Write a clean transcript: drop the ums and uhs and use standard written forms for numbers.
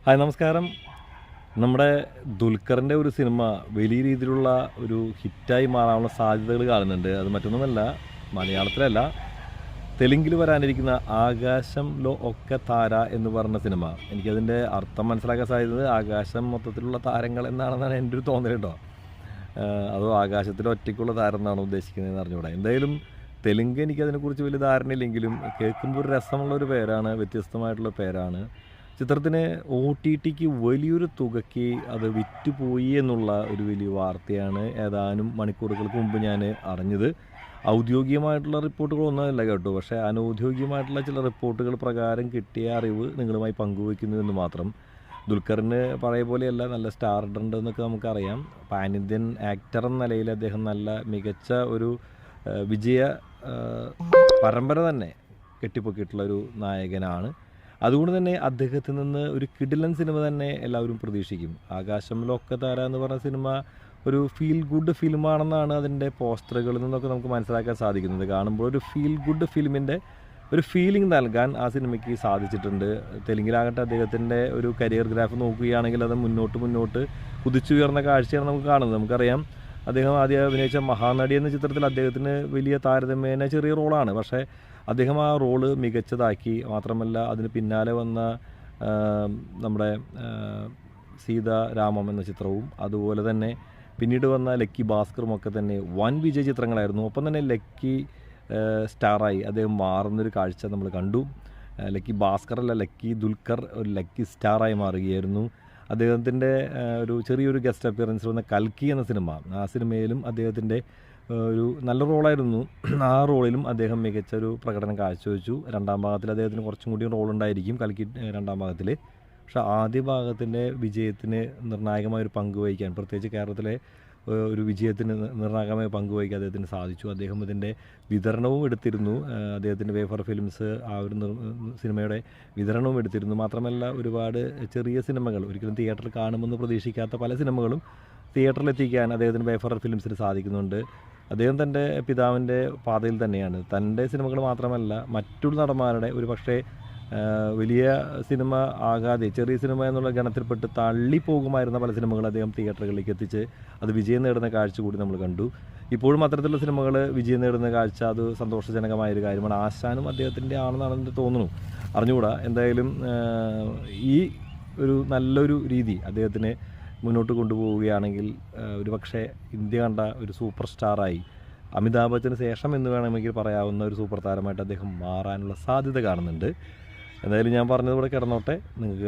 Hi നമസ്കാരം. നമ്മുടെ ദുൽഖറിൻ്റെ ഒരു സിനിമ വലിയ രീതിയിലുള്ള ഒരു ഹിറ്റായി മാറാനുള്ള സാധ്യതകൾ കാണുന്നുണ്ട്. അത് മറ്റൊന്നുമല്ല, മലയാളത്തിലല്ല, തെലുങ്കിൽ വരാനിരിക്കുന്ന ആകാശം ലോ ഒക്കെ താര എന്ന് പറഞ്ഞ സിനിമ. എനിക്കതിൻ്റെ അർത്ഥം മനസ്സിലാക്കാൻ സാധിച്ചത് ആകാശം മൊത്തത്തിലുള്ള താരങ്ങൾ എന്നാണെന്നാണ് എൻ്റെ ഒരു തോന്നൽ കേട്ടോ. അതോ ആകാശത്തിൽ ഒറ്റയ്ക്കുള്ള താരം എന്നാണ് ഉദ്ദേശിക്കുന്നതെന്ന് അറിഞ്ഞുകൂടാ. എന്തായാലും തെലുങ്ക് എനിക്കതിനെക്കുറിച്ച് വലിയ ധാരണയില്ലെങ്കിലും കേൾക്കുമ്പോൾ ഒരു രസമുള്ളൊരു പേരാണ്, വ്യത്യസ്തമായിട്ടുള്ള പേരാണ്. ചിത്രത്തിന് OTTക്ക് വലിയൊരു തുകയ്ക്ക് അത് വിറ്റുപോയി എന്നുള്ള ഒരു വലിയ വാർത്തയാണ് ഏതാനും മണിക്കൂറുകൾക്ക് മുമ്പ് ഞാൻ അറിഞ്ഞത്. ഔദ്യോഗികമായിട്ടുള്ള റിപ്പോർട്ടുകളൊന്നുമല്ല കേട്ടോ, പക്ഷേ അനൗദ്യോഗികമായിട്ടുള്ള ചില റിപ്പോർട്ടുകൾ പ്രകാരം കിട്ടിയ അറിവ് നിങ്ങളുമായി പങ്കുവയ്ക്കുന്നു എന്ന് മാത്രം. ദുൽഖറിന് പഴയ പോലെയല്ല, നല്ല സ്റ്റാർഡം ഉണ്ടെന്നൊക്കെ നമുക്കറിയാം. പാൻ ഇന്ത്യൻ ആക്ടർ എന്ന നിലയിൽ അദ്ദേഹം നല്ല മികച്ച ഒരു വിജയ പരമ്പര തന്നെ കെട്ടിപ്പൊക്കിയിട്ടുള്ള ഒരു നായകനാണ്. അതുകൊണ്ട് തന്നെ അദ്ദേഹത്തിൽ നിന്ന് ഒരു കിടിലൻ സിനിമ തന്നെ എല്ലാവരും പ്രതീക്ഷിക്കും. ആകാശം ലൊക്കെ താര എന്ന് പറഞ്ഞ സിനിമ ഒരു ഫീൽ ഗുഡ് ഫിലിമാണെന്നാണ് അതിൻ്റെ പോസ്റ്ററുകളിൽ നിന്നൊക്കെ നമുക്ക് മനസ്സിലാക്കാൻ സാധിക്കുന്നത്. കാണുമ്പോൾ ഒരു ഫീൽ ഗുഡ് ഫിലിമിൻ്റെ ഒരു ഫീലിംഗ് നൽകാൻ ആ സിനിമയ്ക്ക് സാധിച്ചിട്ടുണ്ട്. തെലുങ്കിലാകട്ടെ അദ്ദേഹത്തിൻ്റെ ഒരു കരിയർ ഗ്രാഫ് നോക്കുകയാണെങ്കിൽ അത് മുന്നോട്ട് കുതിച്ചുയർന്ന കാഴ്ചയാണ് നമുക്ക് കാണുന്നത്. നമുക്കറിയാം, അദ്ദേഹം ആദ്യം അഭിനയിച്ച മഹാനടി എന്ന ചിത്രത്തിൽ അദ്ദേഹത്തിന് വലിയ താരതമ്യേന ചെറിയ റോളാണ്. പക്ഷേ അദ്ദേഹം ആ റോള് മികച്ചതാക്കി. മാത്രമല്ല, അതിന് പിന്നാലെ വന്ന നമ്മുടെ സീതാരാമം എന്ന ചിത്രവും അതുപോലെ തന്നെ പിന്നീട് വന്ന ലക്കി ഭാസ്കറും ഒക്കെ തന്നെ വൻ വിജയ ചിത്രങ്ങളായിരുന്നു. ഒപ്പം തന്നെ ലക്കി സ്റ്റാറായി അദ്ദേഹം മാറുന്നൊരു കാഴ്ച നമ്മൾ കണ്ടു. ലക്കി ഭാസ്കറല്ല, ലക്കി ദുൽഖർ ഒരു ലക്കി സ്റ്റാറായി മാറുകയായിരുന്നു. അദ്ദേഹത്തിൻ്റെ ഒരു ചെറിയൊരു ഗസ്റ്റ് അപ്പിയറൻസ് വന്ന കൽക്കി എന്ന സിനിമ, ആ സിനിമയിലും അദ്ദേഹത്തിൻ്റെ ഒരു നല്ല റോളായിരുന്നു. ആ റോളിലും അദ്ദേഹം മികച്ച ഒരു പ്രകടനം കാഴ്ചവെച്ചു. രണ്ടാം ഭാഗത്തിൽ അദ്ദേഹത്തിന് കുറച്ചും കൂടി റോളുണ്ടായിരിക്കും കൽക്കി രണ്ടാം ഭാഗത്തിൽ. പക്ഷേ ആദ്യ ഭാഗത്തിൻ്റെ വിജയത്തിന് നിർണായകമായൊരു പങ്ക് വഹിക്കാൻ, പ്രത്യേകിച്ച് കേരളത്തിലെ ഒരു വിജയത്തിന് നിർണായകമായ പങ്ക് വഹിക്കാൻ അദ്ദേഹത്തിന് സാധിച്ചു. അദ്ദേഹം ഇതിൻ്റെ വിതരണവും എടുത്തിരുന്നു. അദ്ദേഹത്തിൻ്റെ വേഫർ ഫിലിംസ് ആ ഒരു സിനിമയുടെ വിതരണവും എടുത്തിരുന്നു. മാത്രമല്ല, ഒരുപാട് ചെറിയ സിനിമകൾ, ഒരിക്കലും തിയേറ്ററിൽ കാണുമെന്ന് പ്രതീക്ഷിക്കാത്ത പല സിനിമകളും തിയേറ്ററിലെത്തിക്കാൻ അദ്ദേഹത്തിന് വേഫർ ഫിലിംസിന് സാധിക്കുന്നുണ്ട്. അദ്ദേഹം തൻ്റെ പിതാവിൻ്റെ പാതയിൽ തന്നെയാണ്. തൻ്റെ സിനിമകൾ മാത്രമല്ല, മറ്റുള്ള നടന്മാരുടെ ഒരു പക്ഷേ വലിയ സിനിമ ആകാതെ ചെറിയ സിനിമ എന്നുള്ള ഗണത്തിൽപ്പെട്ട് തള്ളിപ്പോകുമായിരുന്ന പല സിനിമകൾ അദ്ദേഹം തിയേറ്ററുകളിലേക്ക് എത്തിച്ച് അത് വിജയം നേടുന്ന കാഴ്ച കൂടി നമ്മൾ കണ്ടു. ഇപ്പോഴും അത്തരത്തിലുള്ള സിനിമകൾ വിജയം നേടുന്ന കാഴ്ച അത് സന്തോഷജനകമായൊരു കാര്യമാണ്. ആശാനും അദ്ദേഹത്തിൻ്റെ ആണെന്നാണ് എനിക്ക് തോന്നുന്നു, അറിഞ്ഞുകൂടാ. എന്തായാലും ഈ ഒരു നല്ലൊരു രീതി അദ്ദേഹത്തിന് മുന്നോട്ട് കൊണ്ടുപോവുകയാണെങ്കിൽ ഒരു പക്ഷേ ഇന്ത്യ കണ്ട ഒരു സൂപ്പർ സ്റ്റാറായി, അമിതാഭ് ബച്ചന് ശേഷം എന്ന് വേണമെങ്കിൽ പറയാവുന്ന ഒരു സൂപ്പർ താരമായിട്ട് അദ്ദേഹം മാറാനുള്ള സാധ്യത കാണുന്നുണ്ട്. എന്തായാലും ഞാൻ പറഞ്ഞതുപോലെ കിടന്നോട്ടെ. നിങ്ങൾക്ക്